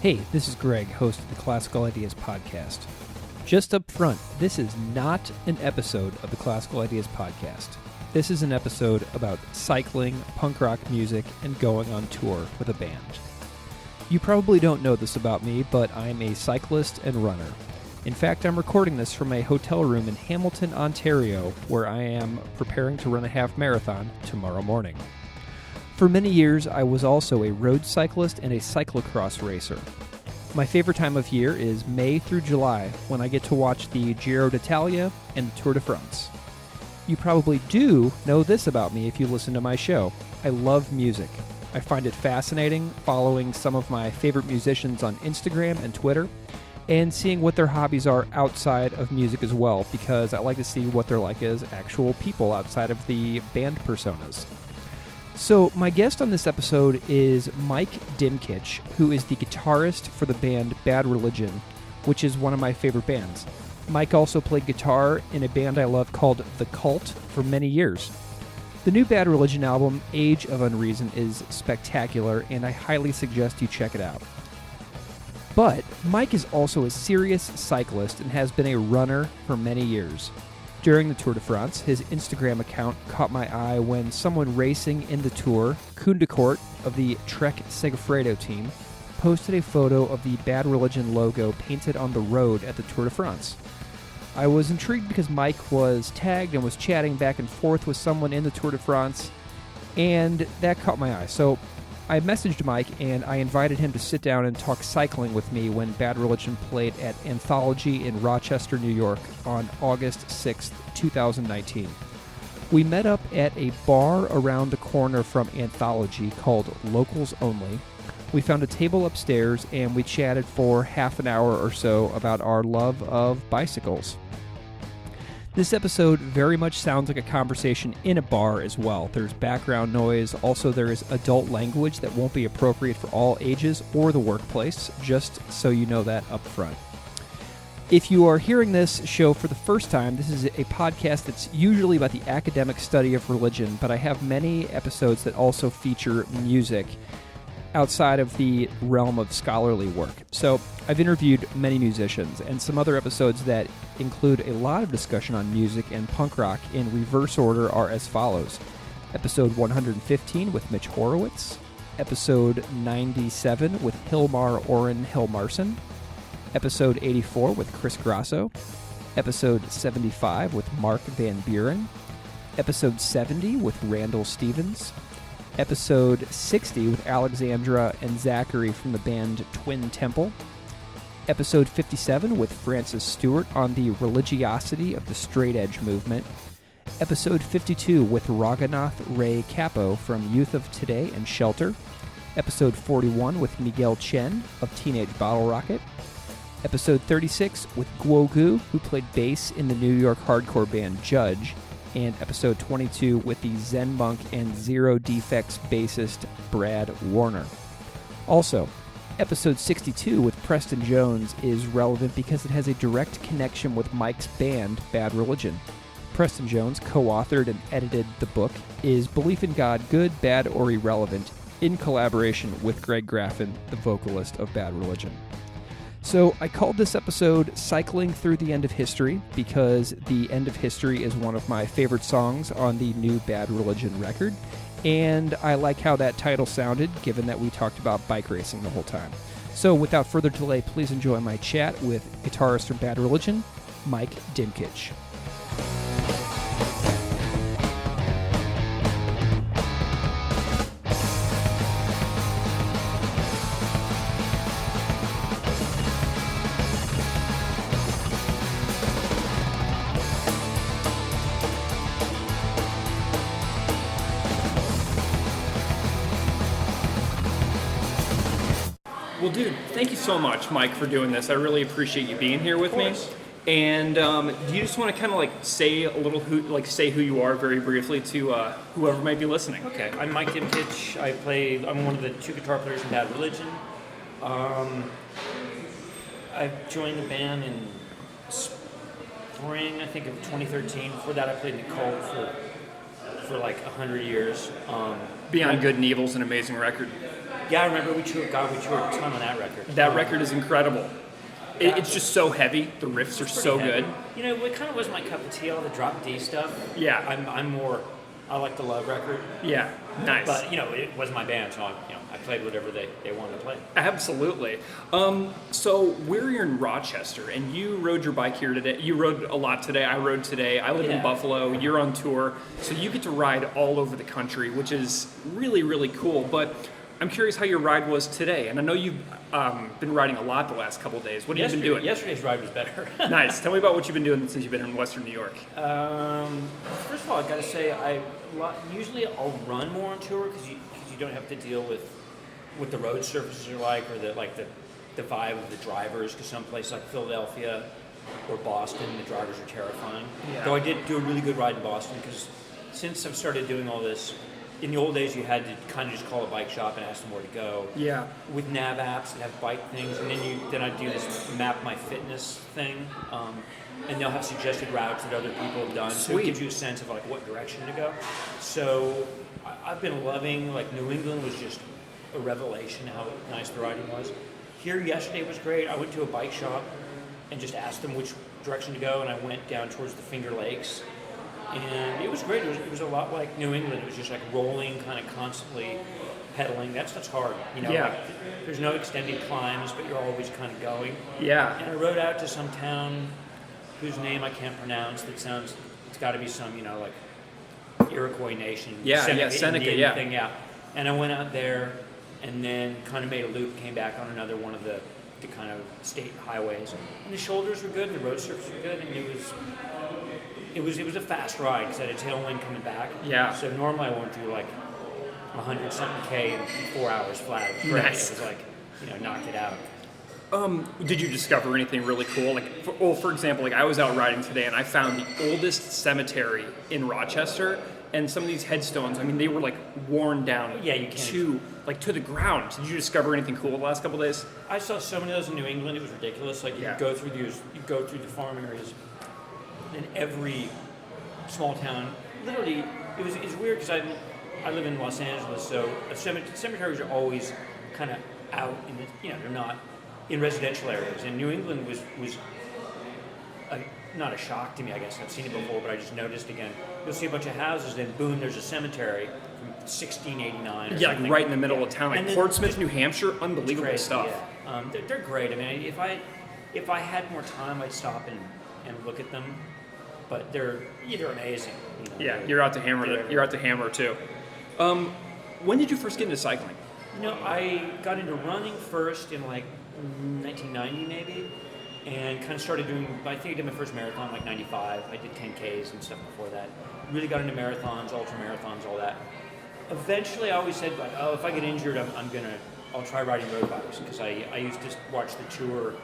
Hey, this is Greg, host of the Classical Ideas Podcast. Just up front, this is not an episode of the Classical Ideas Podcast. This is an episode about cycling, punk rock music, and going on tour with a band. You probably don't know this about me, but I'm a cyclist and runner. In fact, I'm recording this from a hotel room in Hamilton, Ontario, where I am preparing to run a half marathon tomorrow morning. For many years, I was also a road cyclist and a cyclocross racer. My favorite time of year is May through July, when I get to watch the Giro d'Italia and the Tour de France. You probably do know this about me if you listen to my show. I love music. I find it fascinating following some of my favorite musicians on Instagram and Twitter, and seeing what their hobbies are outside of music as well, because I like to see what they're like as actual people outside of the band personas. So my guest on this episode is Mike Dimkich, who is the guitarist for the band Bad Religion, which is one of my favorite bands. Mike also played guitar in a band I love called The Cult for many years. The new Bad Religion album, Age of Unreason, is spectacular, and I highly suggest you check it out. But Mike is also a serious cyclist and has been a runner for many years. During the Tour de France, his Instagram account caught my eye when someone racing in the Tour, Koendekort of the Trek Segafredo team, posted a photo of the Bad Religion logo painted on the road at the Tour de France. I was intrigued because Mike was tagged and was chatting back and forth with someone in the Tour de France, and that caught my eye. So I messaged Mike and I invited him to sit down and talk cycling with me when Bad Religion played at Anthology in Rochester, New York on August 6th, 2019. We met up at a bar around the corner from Anthology called Locals Only. We found a table upstairs and we chatted for half an hour or so about our love of bicycles. This episode very much sounds like a conversation in a bar as well. There's background noise. Also, there is adult language that won't be appropriate for all ages or the workplace, just so you know that up front. If you are hearing this show for the first time, this is a podcast that's usually about the academic study of religion, but I have many episodes that also feature music outside of the realm of scholarly work. So I've interviewed many musicians, and some other episodes that include a lot of discussion on music and punk rock in reverse order are as follows. Episode 115 with Mitch Horowitz, episode 97 with Hilmar Oren Hilmarson, episode 84 with Chris Grasso, episode 75 with Mark Van Buren, episode 70 with Randall Stevens, episode 60 with Alexandra and Zachary from the band Twin Temple, episode 57 with Francis Stewart on the religiosity of the straight edge movement, episode 52 with Raghunath Ray Capo from Youth of Today and Shelter, episode 41 with Miguel Chen of Teenage Bottle Rocket, episode 36 with Guo Gu, who played bass in the New York hardcore band Judge, and episode 22 with the Zen Monk and Zero Defects bassist Brad Warner. Also, episode 62 with Preston Jones is relevant because it has a direct connection with Mike's band, Bad Religion. Preston Jones co-authored and edited the book, Is Belief in God Good, Bad, or Irrelevant?, in collaboration with Greg Graffin, the vocalist of Bad Religion. So I called this episode Cycling Through the End of History because The End of History is one of my favorite songs on the new Bad Religion record, and I like how that title sounded given that we talked about bike racing the whole time. So without further delay, please enjoy my chat with guitarist from Bad Religion, Mike Dimkich. Well, dude, thank you so much, Mike, for doing this. I really appreciate you being here with me. And do you just want to kind of like say a little say who you are very briefly to whoever might be listening? Okay, I'm Mike Dimkich. I'm one of the two guitar players in Bad Religion. I joined the band in spring, I think, of 2013. Before that, I played in the Cult for like 100 years. Beyond Good and Evil's an amazing record. Yeah, I remember we toured a ton on that record. That record is incredible. It's just so heavy. The riffs are so heavy. good. You know, it kind of was my cup of tea, all the drop D stuff. Yeah. I like the Love record. Yeah, nice. But, you know, it was my band, so I played whatever they wanted to play. Absolutely. So we're in Rochester, and you rode your bike here today. You rode a lot today. I rode today. I live in Buffalo. You're on tour. So you get to ride all over the country, which is really, really cool. But I'm curious how your ride was today. And I know you've been riding a lot the last couple of days. What have you been doing? Yesterday's ride was better. Nice. Tell me about what you've been doing since you've been in Western New York. First of all, I got to say, usually I'll run more on tour because you don't have to deal with what the road surfaces are like, or the vibe of the drivers. Because some places like Philadelphia or Boston, the drivers are terrifying. Yeah. Though I did do a really good ride in Boston, because since I've started doing all this, in the old days you had to kind of just call a bike shop and ask them where to go. Yeah. With nav apps that have bike things, and then I do this Map My Fitness thing, and they'll have suggested routes that other people have done. Sweet. So it gives you a sense of like what direction to go. So I've been loving, like, New England was just a revelation how nice the riding was. Here yesterday was great. I went to a bike shop and just asked them which direction to go, and I went down towards the Finger Lakes. And it was great. It was a lot like New England. It was just like rolling, kind of constantly pedaling. That stuff's hard, you know. Yeah. Like, there's no extended climbs, but you're always kind of going. Yeah. And I rode out to some town whose name I can't pronounce. It's got to be some, you know, like Iroquois nation. Seneca, Indian yeah. thing, yeah. And I went out there, and then kind of made a loop, came back on another one of the kind of state highways. And the shoulders were good, and the road surface were good, and it was a fast ride because I had a tailwind coming back. Yeah. So normally I won't do like 100-something K in 4 hours flat. It was great. Nice. It was like, you know, knocked it out. Did you discover anything really cool? Like, for example, like I was out riding today and I found the oldest cemetery in Rochester, and some of these headstones, I mean, they were like worn down Yeah, you can't. to the ground. Did you discover anything cool the last couple of days? I saw so many of those in New England. It was ridiculous. Like, you go through the farm areas, and every small town, literally, it was weird because I live in Los Angeles, so cemeteries are always kind of out in the, you know, they're not in residential areas. And New England was not a shock to me, I guess. I've seen it before, but I just noticed again. You'll see a bunch of houses, then boom, there's a cemetery from 1689. Yeah, like right in the middle of town, like Portsmouth, New Hampshire, unbelievable crazy, stuff. Yeah. They're great. I mean, if I had more time, I'd stop and look at them. But they're amazing. You know, Yeah, you're out to hammer too. When did you first get into cycling? You know, I got into running first in like 1990 maybe, and kind of started doing, I think I did my first marathon like 95. I did 10Ks and stuff before that. Really got into marathons, ultra marathons, all that. Eventually I always said, like, oh, if I get injured, I'll try riding road bikes, because I used to watch the tour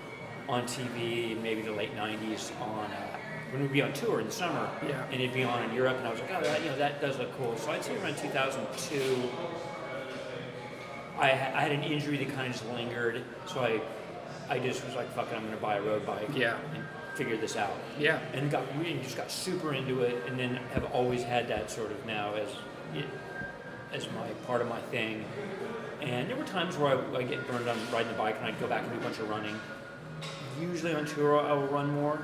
on TV in maybe the late 90s on, when we'd be on tour in the summer, and it'd be on in Europe, and I was like, oh, that does look cool. So I'd say around 2002, I had an injury that kind of just lingered, so I just was like, fuck it, I'm going to buy a road bike and figure this out. Yeah. And just got super into it, and then have always had that sort of now as my part of my thing. And there were times where I get burned on riding the bike, and I'd go back and do a bunch of running. Usually on tour, I will run more.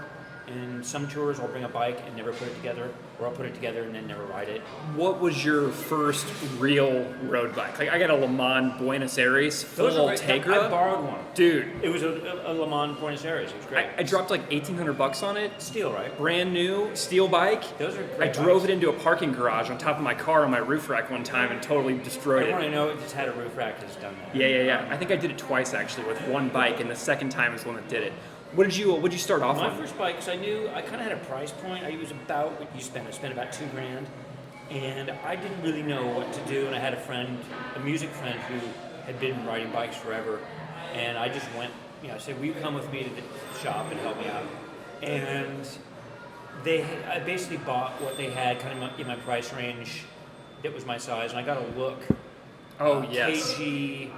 And some tours I'll bring a bike and never put it together, or I'll put it together and then never ride it. What was your first real road bike? Like, I got a Le Mans Buenos Aires full Tegra. I borrowed one. Dude. It was a Le Mans Buenos Aires. It was great. I dropped like $1,800 on it. Steel, right? Brand new, steel bike. Those are great. I drove it into a parking garage on top of my car on my roof rack one time and totally destroyed it. Everyone I know it just had a roof rack that's done that. Yeah. I think I did it twice actually with one bike, and the second time is the one that did it. What did you start off on? My first bike, because I knew I kind of had a price point. I was about what you spend. I spent about $2,000, and I didn't really know what to do. And I had a music friend who had been riding bikes forever, and I just went. You know, I said, "Will you come with me to the shop and help me out?" And I basically bought what they had, kind of in my price range, that was my size, and I got a look. Oh yes. KG,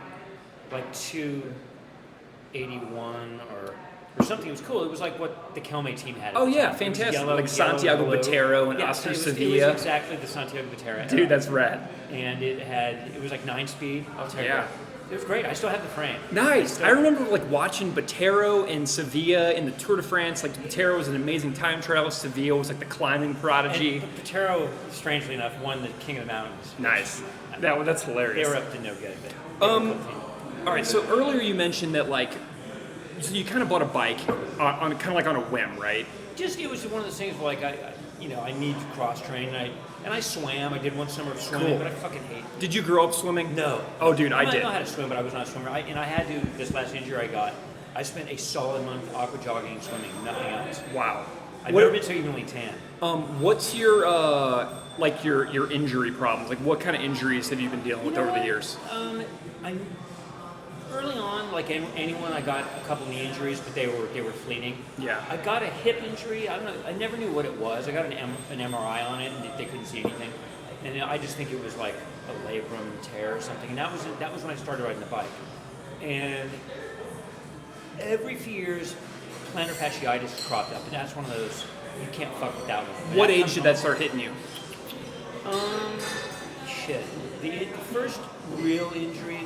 like 281 or something. It was cool. It was like what the Kelme team had. Oh yeah, fantastic. Yellow, like Santiago yellow, Botero and Oscar Sevilla. It was exactly the Santiago Botero. Dude, that's rad. And it was like 9-speed. I'll tell you. Yeah. It was great. I still have the frame. Nice. I remember like watching Botero and Sevilla in the Tour de France. Like Botero was an amazing time trial. Sevilla was like the climbing prodigy. And Botero, strangely enough, won the King of the Mountains. Nice. That's hilarious. They were up to no good. All right. So earlier you mentioned that like, so you kind of bought a bike on kind of like on a whim, right? Just it was one of those things where like I need to cross train and I swam. I did one summer of swimming, Cool. but I fucking hate. Did you grow up swimming? No. Oh, dude, I did. I know how to swim, but I was not a swimmer. And I had to. This last injury I got, I spent a solid month aqua jogging and swimming, nothing else. Wow. I've never been so evenly tan. What's your like your injury problems? Like what kind of injuries have you been dealing with over the years? Early on, like anyone, I got a couple knee injuries, but they were fleeting. Yeah. I got a hip injury. I don't know. I never knew what it was. I got an MRI on it, and they couldn't see anything. And I just think it was like a labrum tear or something. And that was when I started riding the bike. And every few years, plantar fasciitis cropped up, and that's one of those you can't fuck with that one. What age did that start hitting you? Shit. The first real injury.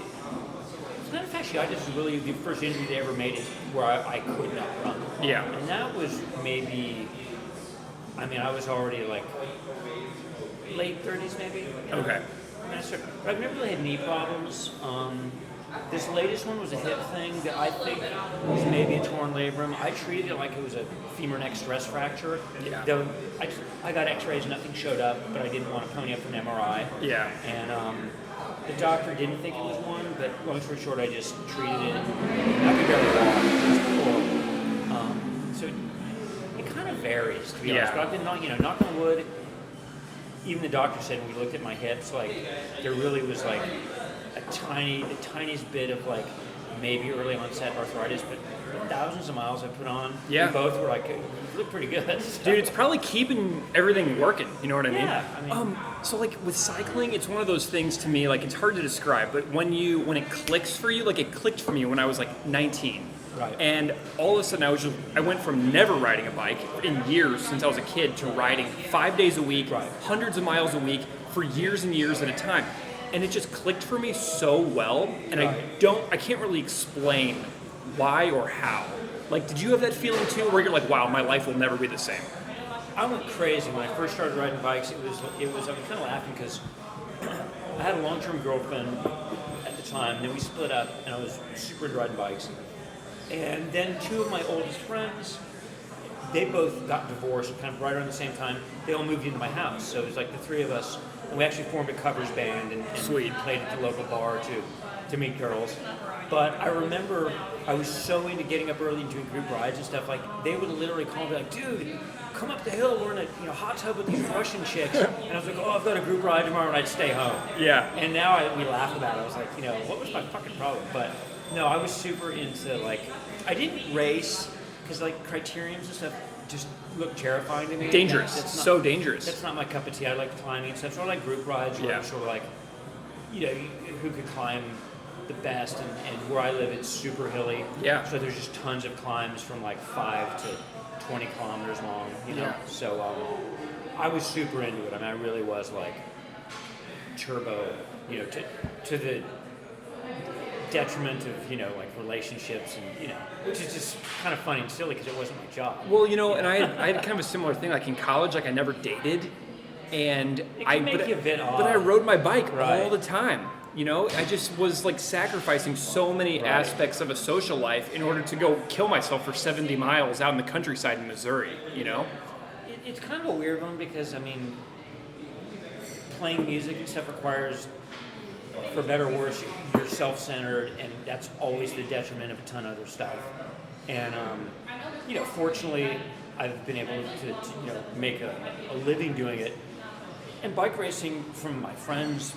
Plantar fasciitis is really the first injury they ever made is where I could not run. Yeah. And that was maybe, I was already like late 30s maybe. Okay. But I've never really had knee problems. This latest one was a hip thing that I think was maybe a torn labrum. I treated it like it was a femur neck stress fracture. Yeah. Though I got x-rays, nothing showed up, but I didn't want to pony up for an MRI. Yeah. And the doctor didn't think it was one, but long story short, I just treated it. I could barely walk. It was horrible. So it kind of varies, to be honest. But I've been, knock on wood. Even the doctor said when we looked at my hips, like there really was like the tiniest bit of like maybe early onset arthritis, but thousands of miles I put on. Yeah. We both were like, look pretty good. So. Dude, it's probably keeping everything working. You know what I mean? Yeah. So like with cycling, it's one of those things to me. Like it's hard to describe, but when it clicks for you, like it clicked for me when I was like 19. Right. And all of a sudden, I went from never riding a bike in years since I was a kid to riding 5 days a week, right. hundreds of miles a week for years and years at a time. And it just clicked for me so well, and right. I can't really explain why or how. Like, did you have that feeling too, where you're like, wow, my life will never be the same? I went crazy when I first started riding bikes. It was I was kind of laughing because I had a long-term girlfriend at the time, and then we split up, and I was super into riding bikes. And then two of my oldest friends, they both got divorced kind of right around the same time. They all moved into my house. So it was like the three of us, and we actually formed a covers band and Sweet. Played at the local bar to meet girls. But I remember I was so into getting up early and doing group rides and stuff. Like they would literally call me like, dude, come up the hill. We're in a hot tub with these Russian chicks. And I was like, oh, I've got a group ride tomorrow, and I'd stay home. Yeah. And now we laugh about it. I was like, what was my fucking problem? But no, I was super into like, I didn't race because like criteriums and stuff just look terrifying to me. Dangerous. So dangerous. That's not my cup of tea. I like climbing and stuff. So I like group rides where it's sort of like, who could climb the best. And where I live, it's super hilly. Yeah. So there's just tons of climbs from like 5 to 20 kilometers long. Yeah. So I was super into it. I really was like turbo. To the detriment of like relationships and which is just kind of funny and silly because it wasn't my job. Well, and I had kind of a similar thing. Like in college, like I never dated, and it can make you a bit odd. But I rode my bike right. all the time. I just was like sacrificing so many right. aspects of a social life in order to go kill myself for 70 miles out in the countryside in Missouri. It's kind of a weird one because playing music and stuff requires, for better or worse, you're self-centered, and that's always the detriment of a ton of other stuff. And fortunately, I've been able to make a living doing it. And bike racing, from my friends,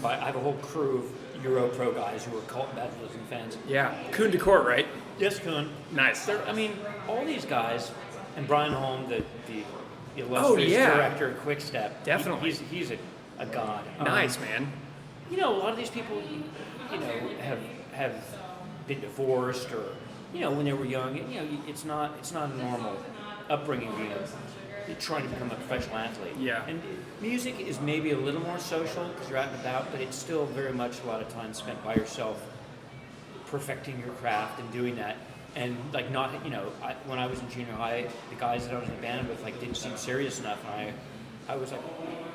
I have a whole crew of Euro Pro guys who are cult Bachelors fans. Yeah, Kuhn de Court, right? Yes, Kuhn. Nice. All these guys, and Brian Holm, the illustrious director of Quick Step. Definitely. He's a god. Nice, man. A lot of these people, have been divorced or, when they were young. It's not a normal upbringing being trying to become a professional athlete. Yeah. And music is maybe a little more social because you're out and about, but it's still very much a lot of time spent by yourself, perfecting your craft and doing that. And like not, when I was in junior high, the guys that I was in the band with like didn't seem serious enough, and I was like,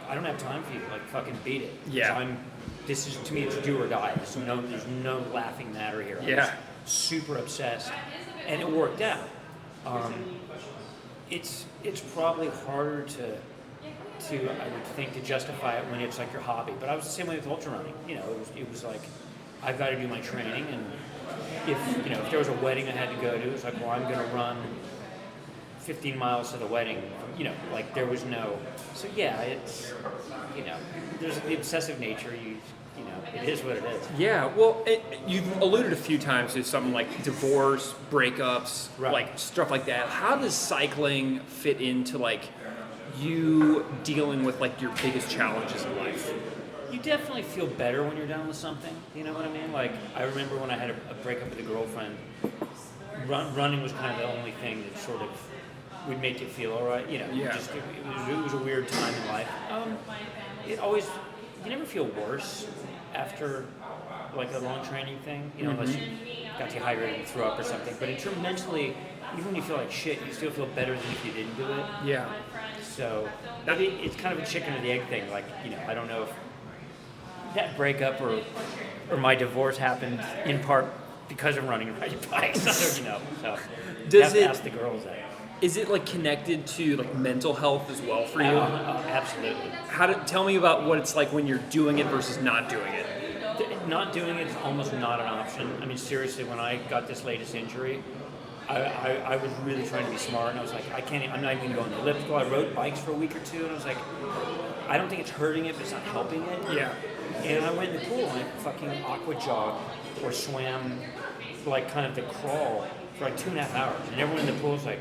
I don't have time for you. Like fucking beat it. Yeah. This is, to me, it's do or die. There's no laughing matter here. I was super obsessed, and it worked out. It's probably harder to I would think, to justify it when it's like your hobby. But I was the same way with ultra running. It was like I've got to do my training, and if there was a wedding I had to go to, it's like, well, I'm going to run 15 miles to the wedding. Like there was no. So yeah, it's there's the obsessive nature. It is what it is. Yeah, well, you've alluded a few times to something like divorce, breakups, like stuff like that. How does cycling fit into like you dealing with like your biggest challenges in life? You definitely feel better when you're done with something. You know what I mean? Like I remember when I had a breakup with a girlfriend. Running was kind of the only thing that sort of would make you feel all right. It was a weird time in life. You never feel worse after like a long training thing, unless you got dehydrated and threw up or something. But in terms mentally, even when you feel like shit, you still feel better than if you didn't do it. Yeah. So it's kind of a chicken or the egg thing. Like, I don't know if that breakup or my divorce happened in part because of running and riding bikes. So Does you have to ask the girls that. Is it like connected to like mental health as well for you? Absolutely. Tell me about what it's like when you're doing it versus not doing it. Not doing it is almost not an option. I mean, seriously, when I got this latest injury, I was really trying to be smart, and I was like, I'm not even going to go on the elliptical. I rode bikes for a week or two, and I was like, I don't think it's hurting it, but it's not helping it. Yeah. And I went in the pool and I fucking aqua jogged or swam like kind of the crawl for like 2.5 hours, and everyone in the pool was like,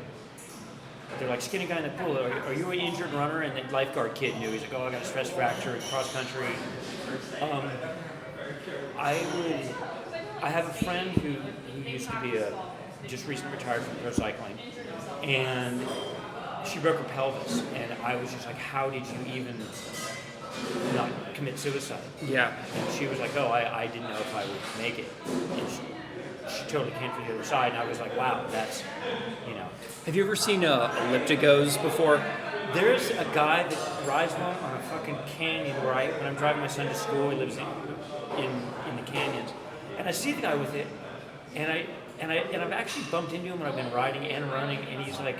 they're like, skinny guy in the pool, are you an injured runner? And the lifeguard kid knew. He's like, I got a stress fracture, cross country. I have a friend who used to be just recently retired from pro cycling, and she broke her pelvis, and I was just like, how did you even not commit suicide? Yeah. And she was like, I didn't know if I would make it. And she totally came from the other side, and I was like, wow, that's, Have you ever seen ellipticos before? There's a guy that rides one on a fucking canyon when I'm driving my son to school. He lives in the canyons, and I see the guy with it, and I've actually bumped into him when I've been riding and running, and he's like,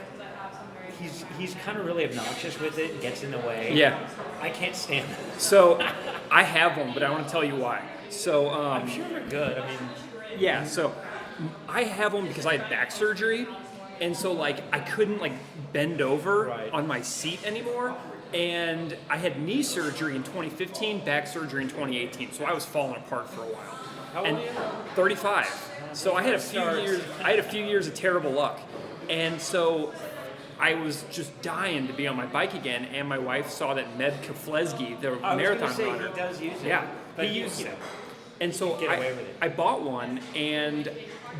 he's kind of really obnoxious with it and gets in the way. Yeah. I can't stand it. So I have one, but I want to tell you why. So I'm sure they're good. I mean, yeah. So I have one because I had back surgery. And so, like, I couldn't, like, bend over on my seat anymore. And I had knee surgery in 2015, back surgery in 2018. So I was falling apart for a while. How old are you? 35. So I had a few years of terrible luck. And so I was just dying to be on my bike again. And my wife saw that Med Keflezighi, the marathon runner. He does use it. Yeah. But he used it. And so I bought one, and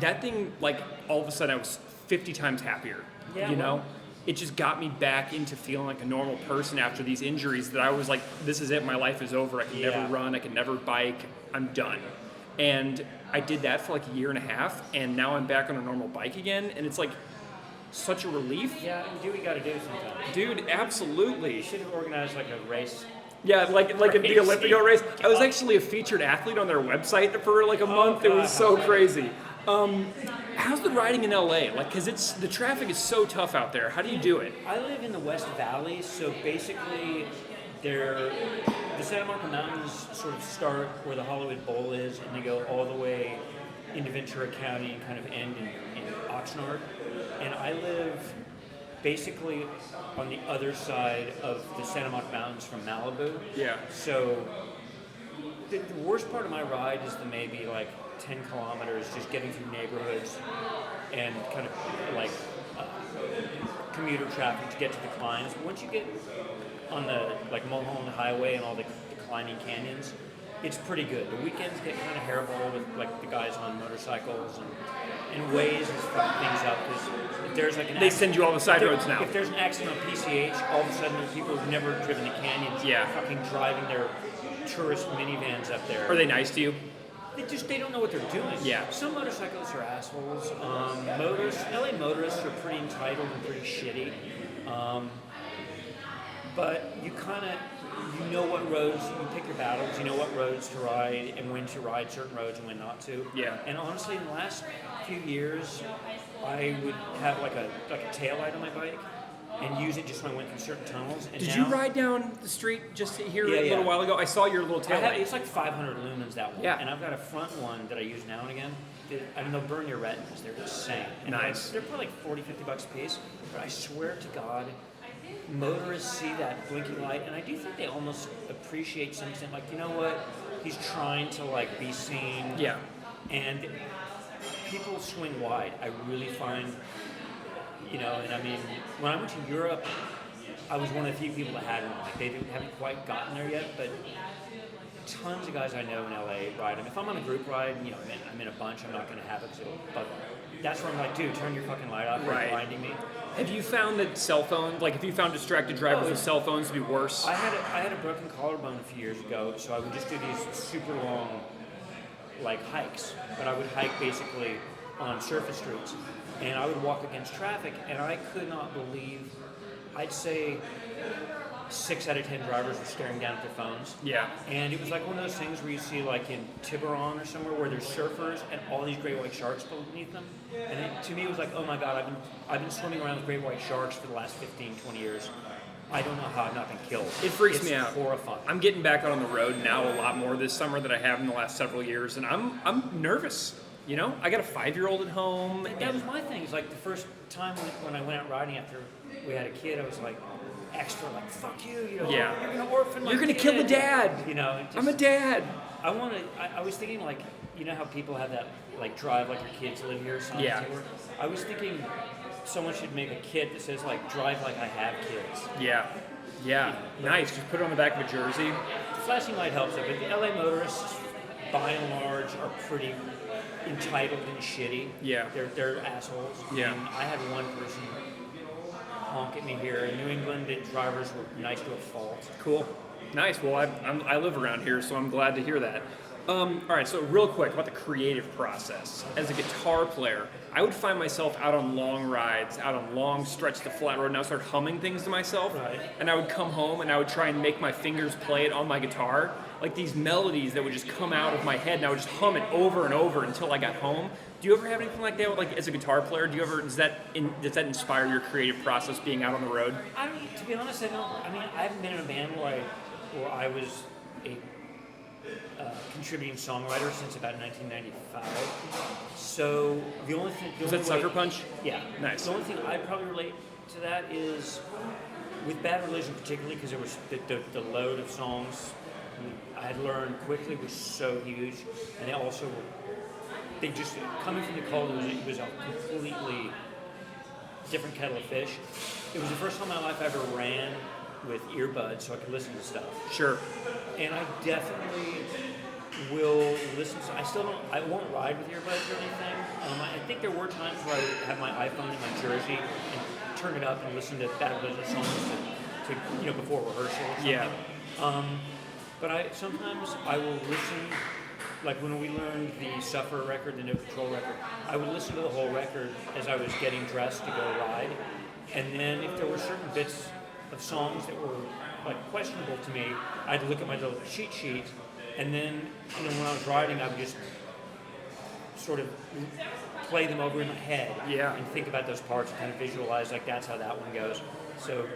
that thing, like, all of a sudden I was 50 times happier, It just got me back into feeling like a normal person after these injuries that I was like, this is it, my life is over, I can never run, I can never bike, I'm done. And I did that for like 1.5 years, and now I'm back on a normal bike again, and it's like such a relief. Yeah, and do what you gotta do sometimes. Dude, absolutely. You should have organized like a race. Yeah, like the elliptical race. I was actually a featured athlete on their website for like a month. It was so crazy. How's the riding in LA? Like, because the traffic is so tough out there. How do you do it? I live in the West Valley, so basically, the Santa Monica Mountains sort of start where the Hollywood Bowl is, and they go all the way into Ventura County and kind of end in Oxnard. And I live basically on the other side of the Santa Monica Mountains from Malibu. Yeah. So the worst part of my ride is the maybe like 10 kilometers just getting through neighborhoods and kind of like commuter traffic to get to the climbs. Once you get on the like Mulholland Highway and all the declining canyons, it's pretty good. The weekends get kind of hairball with like the guys on motorcycles and Waze is fucking things up. If there's like they send you all the side roads now. If there's an accident on PCH, all of a sudden there's people who've never driven the canyons fucking driving their tourist minivans up there. Are they nice to you? They don't know what they're doing. Yeah. Some motorcyclists are assholes. LA motorists are pretty entitled and pretty shitty. But you kind of, you know what roads, you pick your battles, you know what roads to ride and when to ride certain roads and when not to. Yeah. And honestly, in the last few years, I would have like a tail light on my bike and use it just when I went through certain tunnels. And Did you ride down the street just here a little while ago? I saw your little tail light. It's like 500 lumens, that one. Yeah. And I've got a front one that I use now and again. I mean, they'll burn your retinas. They're insane. And nice. They're probably like $40-50 a piece. But I swear to God, motorists see that blinking light, and I do think they almost appreciate some extent. Like, you know what? He's trying to like be seen. Yeah. And people swing wide. I really find, you know, and I mean, when I went to Europe, I was one of the few people that had one. Like, they haven't quite gotten there yet, but tons of guys I know in LA ride them. If I'm on a group ride, you know, I'm in a bunch, I'm not going to have it. But that's where I'm like, dude, turn your fucking light off. Right. You're blinding me. Have you found that cell phones, like if you found distracted drivers with cell phones to be worse? I had a broken collarbone a few years ago, so I would just do these super long, like, hikes. But I would hike basically on surface streets, and I would walk against traffic, and I could not believe, I'd say 6 out of 10 drivers were staring down at their phones. Yeah. And it was like one of those things where you see like in Tiburon or somewhere where there's surfers and all these great white sharks beneath them. And to me it was like, oh my God, I've been swimming around with great white sharks for the last 15, 20 years. I don't know how I've not been killed. It freaks me out. It's horrifying. I'm getting back out on the road now a lot more this summer than I have in the last several years, and I'm nervous. You know, I got a 5-year-old at home. That was my thing. It's like the first time when I went out riding after we had a kid, I was like, extra like, fuck you, you know, you're gonna orphan my You're gonna kid. kill the dad. You know, I'm a dad. I was thinking like, you know how people have that like drive like your kids live here or something. Yeah. I was thinking someone should make a kit that says like drive like I have kids. Yeah. Yeah. Nice. Just put it on the back of a jersey. The flashing light helps it, but the LA motorists by and large are pretty entitled and shitty. Yeah. They're assholes. Yeah. And I had one person honk at me here. In New England, the drivers were nice to a fault. Cool. Nice. Well, I live around here, so I'm glad to hear that. All right, so real quick about the creative process. As a guitar player, I would find myself out on long rides, out on long stretches of flat road, and I would start humming things to myself. Right. And I would come home and I would try and make my fingers play it on my guitar, like these melodies that would just come out of my head, and I would just hum it over and over until I got home. Do you ever have anything like that? Like as a guitar player, does that inspire your creative process being out on the road? To be honest, I don't. I mean, I haven't been in a band where I was a contributing songwriter since about 1995. So the only thing was that Sucker Punch? Yeah, nice. The only thing I'd probably relate to that is with Bad Religion, particularly because it was the load of songs I had learned quickly was so huge, and they just coming from the cold. It was a completely different kettle of fish. It was the first time in my life I ever ran with earbuds so I could listen to stuff. Sure. And I definitely will listen to, I won't ride with earbuds or anything. I think there were times where I would have my iPhone in my jersey and turn it up and listen to Bad Religion songs to before rehearsal or something. Yeah. But sometimes I will listen, like when we learned the Suffer record, the No Control record, I would listen to the whole record as I was getting dressed to go ride. And then if there were certain bits of songs that were like questionable to me, I'd look at my little cheat sheet, and then when I was riding, I would just sort of play them over in my head, and think about those parts and kind of visualize like that's how that one goes. So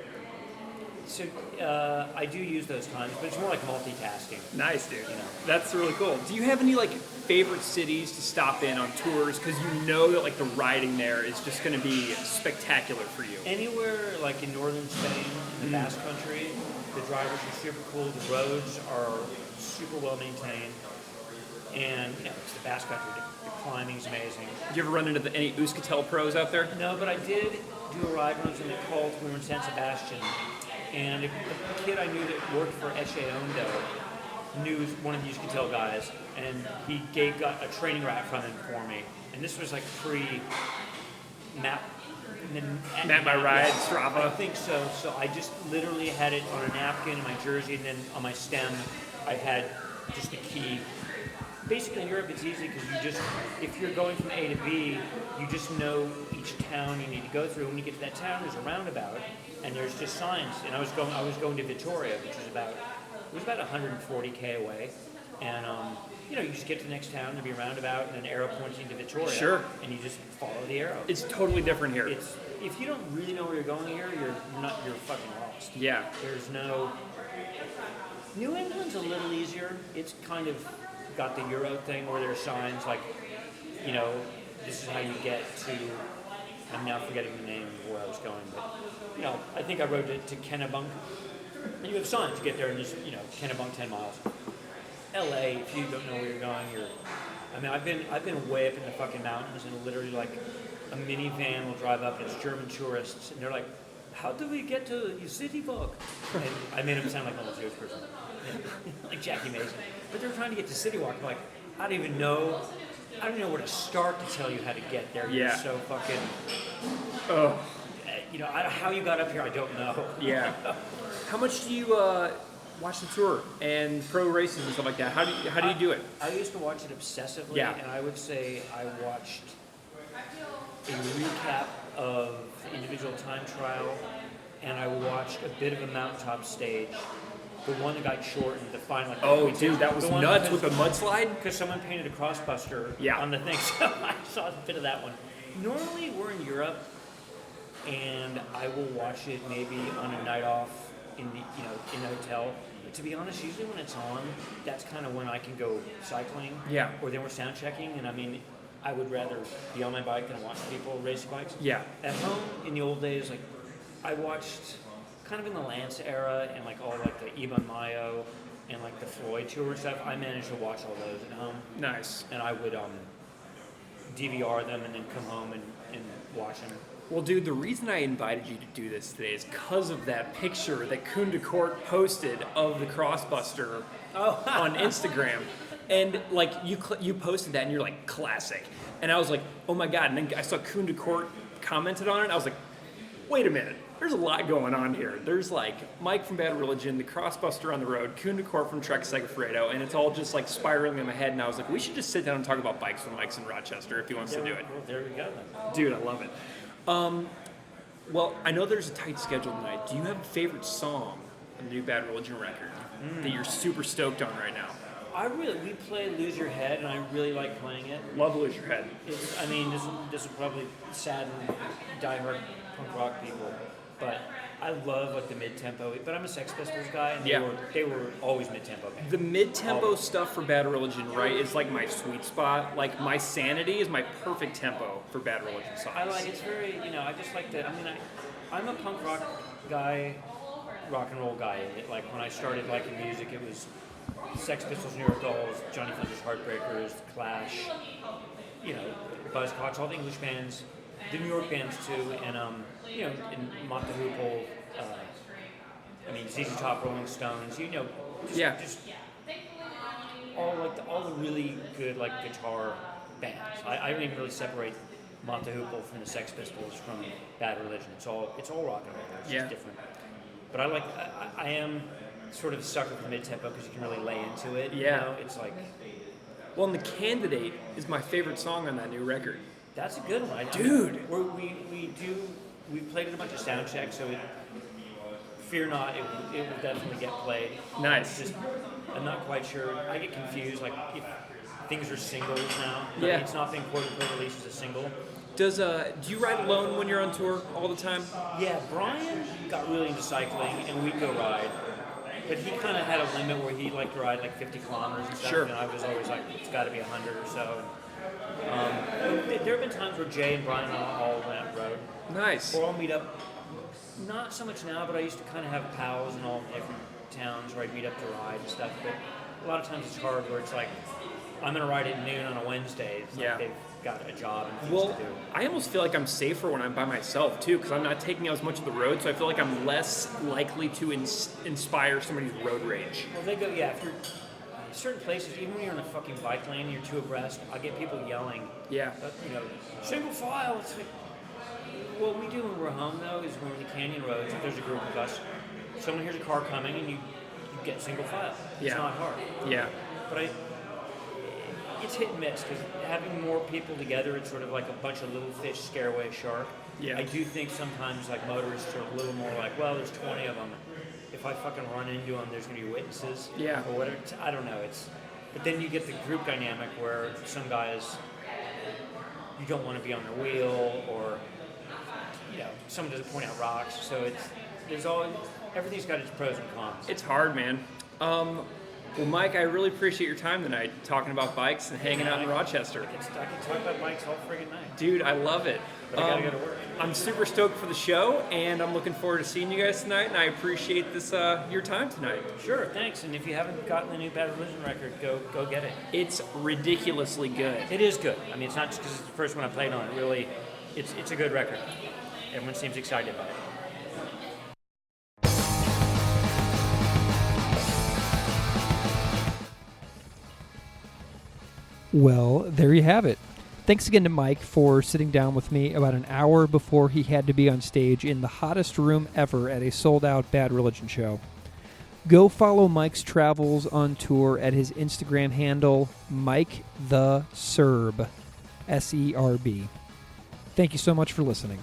I do use those times, but it's more like multitasking. Nice, dude. That's really cool. Do you have any like favorite cities to stop in on tours? Because you know that like the riding there is just going to be spectacular for you. Anywhere like in northern Spain, in the Basque Country, the drivers are super cool. The roads are super well maintained, and it's the Basque Country. The climbing's amazing. Did you ever run into any Euskaltel pros out there? No, but I did do a ride once in the cult. We were in San Sebastian. And a kid I knew that worked for Eche Hondo knew one of the Yucatel guys, and he got a training route from him for me. And this was like pre-map. Map My Ride, Strava. I think so. So I just literally had it on a napkin in my jersey, and then on my stem, I had just the key. Basically, in Europe, it's easy because if you're going from A to B, you just know each town you need to go through. When you get to that town, there's a roundabout, and there's just signs. And I was going to Vittoria, which is about 140k away, and you just get to the next town, there'll be a roundabout and an arrow pointing to Victoria. Sure. And you just follow the arrow. It's totally different here. If you don't really know where you're going here, you're fucking lost. Yeah. There's no. New England's a little easier. It's kind of got the Euro thing where there's signs like, this is how you get to. I'm now forgetting the name of where I was going, but I think I rode to Kennebunk. And you have signs to get there, and just Kennebunk 10 miles. LA, if you don't know where you're going, I've been way up in the fucking mountains, and literally like a minivan will drive up, and it's German tourists, and they're like, "How do we get to your city walk?" And I made them sound like almost a Jewish person, like Jackie Mason. But they're trying to get to city walk. I'm like, I don't even know where to start to tell you how to get there. Yeah. You're so fucking. Oh. How you got up here, I don't know. Yeah. How much do you watch the tour and pro races and stuff like that? How do you do it? I used to watch it obsessively, and I would say I watched a recap of the individual time trial, and I watched a bit of a mountaintop stage. The one that got shortened, the final. Oh, dude, that was nuts with the mudslide? Because someone painted a crossbuster on the thing, so I saw a bit of that one. Normally, we're in Europe, and I will watch it maybe on a night off in a hotel. But to be honest, usually when it's on, that's kind of when I can go cycling. Yeah. Or then we're sound checking, and I would rather be on my bike than watch people race bikes. Yeah. At home, in the old days, like I watched kind of in the Lance era and like all like the Iban Mayo and like the Floyd tour and stuff. I managed to watch all those at home. Nice. And I would DVR them and then come home and watch them. Well, dude, the reason I invited you to do this today is because of that picture that Koen de Kort posted of the Crossbuster on Instagram. And, like, you posted that, and you're like, classic. And I was like, oh, my God. And then I saw Koen de Kort commented on it, and I was like, wait a minute. There's a lot going on here. There's, like, Mike from Bad Religion, the Crossbuster on the road, Koen de Kort from Trek Segafredo, and it's all just, like, spiraling in my head. And I was like, we should just sit down and talk about bikes when Mike's in Rochester if he wants to do it. Well, there we go, then. Dude, I love it. Well, I know there's a tight schedule tonight. Do you have a favorite song on the new Bad Religion record that you're super stoked on right now? We play Lose Your Head, and I really like playing it. Love Lose Your Head. This will probably sadden diehard punk rock people, but I love like the mid-tempo. But I'm a Sex Pistols guy, and they were always mid-tempo bands. The mid-tempo stuff for Bad Religion, right, is like my sweet spot. Like My Sanity is my perfect tempo for Bad Religion songs. I like it's very, I just like the. I'm a punk rock guy, rock and roll guy. Like when I started liking music, it was Sex Pistols, New York Dolls, Johnny Thunder's Heartbreakers, The Clash, Buzzcocks, all the English bands, the New York bands too, and and Mott the Hoople, ZZ Top, Rolling Stones, just all the really good like guitar bands. I don't even really separate Mott the Hoople from the Sex Pistols from Bad Religion. It's all rock and roll. It's just different. But I am sort of a sucker for mid-tempo because you can really lay into it. Yeah. It's like. Well, and The Candidate is my favorite song on that new record. That's a good one. Dude! We played it a bunch of sound checks, so fear not, it will definitely get played. Nice. I'm not quite sure. I get confused, like if things are singles now. Yeah. It's not being quote-unquote released as a single. Do you ride alone when you're on tour all the time? Yeah, Brian got really into cycling, and we'd go ride. But he kind of had a limit where he liked to ride like 50 kilometers and stuff, and I was always like, it's got to be 100 or so. There have been times where Jay and Brian all went out and rode. Nice. Or I'll meet up, not so much now, but I used to kind of have pals in all different towns where I'd meet up to ride and stuff. But a lot of times it's hard where it's like, I'm going to ride at noon on a Wednesday. It's like they've got a job and things to do. I almost feel like I'm safer when I'm by myself, too, because I'm not taking out as much of the road, so I feel like I'm less likely to inspire somebody's road rage. Well, they go, certain places, even when you're in a fucking bike lane and you're too abreast, I get people yelling. Yeah. Single file. It's like, what we do when we're home, though, is when we're in the canyon roads, if there's a group of us, someone hears a car coming and you get single file. It's not hard. Yeah. But it's hit and miss, because having more people together, it's sort of like a bunch of little fish scare away a shark. Yeah. I do think sometimes, like, motorists are a little more like, well, there's 20 of them. If I fucking run into them, there's going to be witnesses. Yeah. Or whatever. I don't know. But then you get the group dynamic where some guys, you don't want to be on their wheel, or, someone doesn't point out rocks. So everything's got its pros and cons. It's hard, man. Well, Mike, I really appreciate your time tonight, talking about bikes and hanging out in Rochester. I can talk about bikes all friggin' night. Dude, I love it. But I gotta go to work. I'm super stoked for the show, and I'm looking forward to seeing you guys tonight, and I appreciate this your time tonight. Sure, thanks. And if you haven't gotten the new Bad Religion record, go get it. It's ridiculously good. It is good. I mean, it's not just because it's the first one I played on. It really, it's a good record. Everyone seems excited about it. Well, there you have it. Thanks again to Mike for sitting down with me about an hour before he had to be on stage in the hottest room ever at a sold-out Bad Religion show. Go follow Mike's travels on tour at his Instagram handle, Mike the Serb, S-E-R-B. Thank you so much for listening.